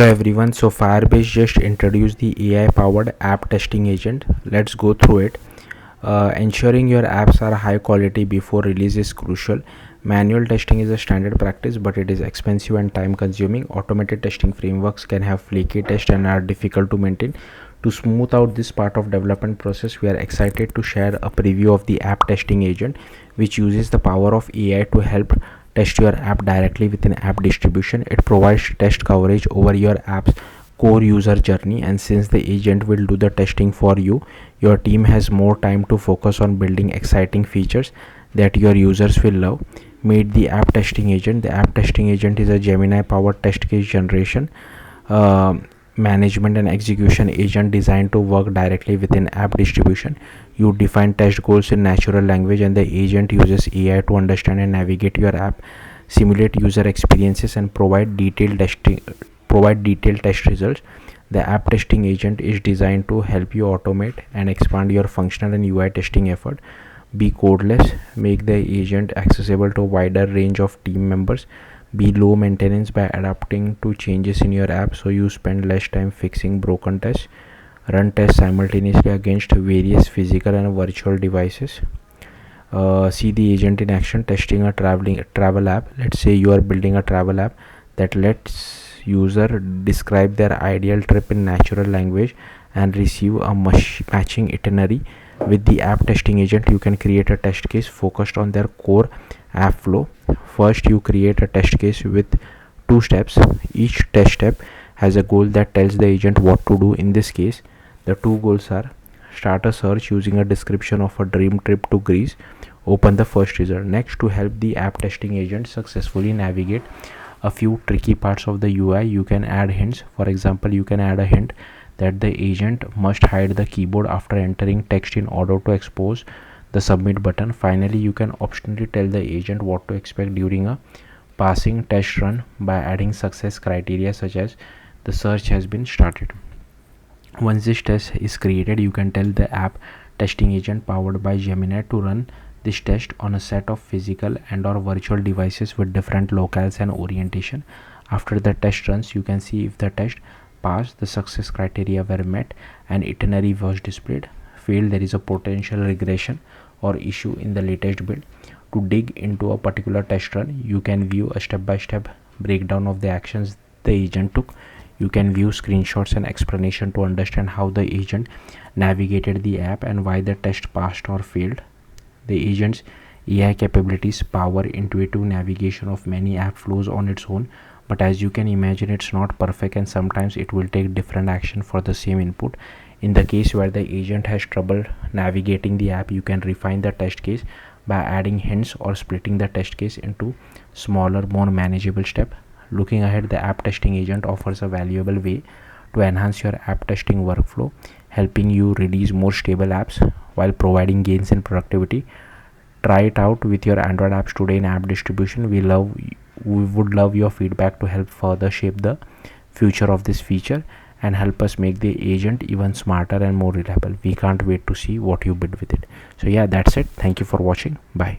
Hello everyone, so Firebase just introduced the AI powered app testing agent. Let's go through it. Ensuring your apps are high quality before release is crucial. Manual testing is a standard practice, but it is expensive and time consuming. Automated testing frameworks can have flaky tests and are difficult to maintain. To smooth out this part of development process, we are excited to share a preview of the app testing agent, which uses the power of AI to help test your app directly within app distribution. It provides test coverage over your app's core user journey, and since the agent will do the testing for you, your team has more time to focus on building exciting features that your users will love. Meet the app testing agent. The app testing agent is a Gemini powered test case generation, management and execution agent designed to work directly within app distribution. You define test goals in natural language, and the agent uses AI to understand and navigate your app, simulate user experiences, and provide detailed test results. The app testing agent is designed to help you automate and expand your functional and UI testing effort. Be codeless. Make the agent accessible to a wider range of team members. Be low maintenance by adapting to changes in your app so you spend less time fixing broken tests. Run tests simultaneously against various physical and virtual devices. See the agent in action. Testing a travel app. Let's say you are building a travel app that lets user describe their ideal trip in natural language and receive a matching itinerary. With the app testing agent, you can create a test case focused on their core app flow. First, you create a test case with 2 steps. Each test step has a goal that tells the agent what to do. In this case, the 2 goals are: start a search using a description of a dream trip to Greece. Open the first result. Next, to help the app testing agent successfully navigate a few tricky parts of the UI, you can add hints. For example, you can add a hint that the agent must hide the keyboard after entering text in order to expose the submit button. Finally, you can optionally tell the agent what to expect during a passing test run by adding success criteria such as the search has been started. Once this test is created, you can tell the app testing agent powered by Gemini to run this test on a set of physical and or virtual devices with different locales and orientation. After the test runs, you can see if the test passed, the success criteria were met, and itinerary was displayed. Failed, there is a potential regression or issue in the latest build. To dig into a particular test run, you can view a step-by-step breakdown of the actions the agent took. You can view screenshots and explanation to understand how the agent navigated the app and why the test passed or failed. The agent's AI capabilities power intuitive navigation of many app flows on its own, but as you can imagine, it's not perfect and sometimes it will take different action for the same input. In the case where the agent has trouble navigating the app, you can refine the test case by adding hints or splitting the test case into smaller, more manageable steps. Looking ahead, the app testing agent offers a valuable way to enhance your app testing workflow, helping you release more stable apps while providing gains in productivity. Try it out with your Android apps today in app distribution. We would love your feedback to help further shape the future of this feature and help us make the agent even smarter and more reliable. We can't wait to see what you build with it. So yeah, that's it. Thank you for watching. Bye.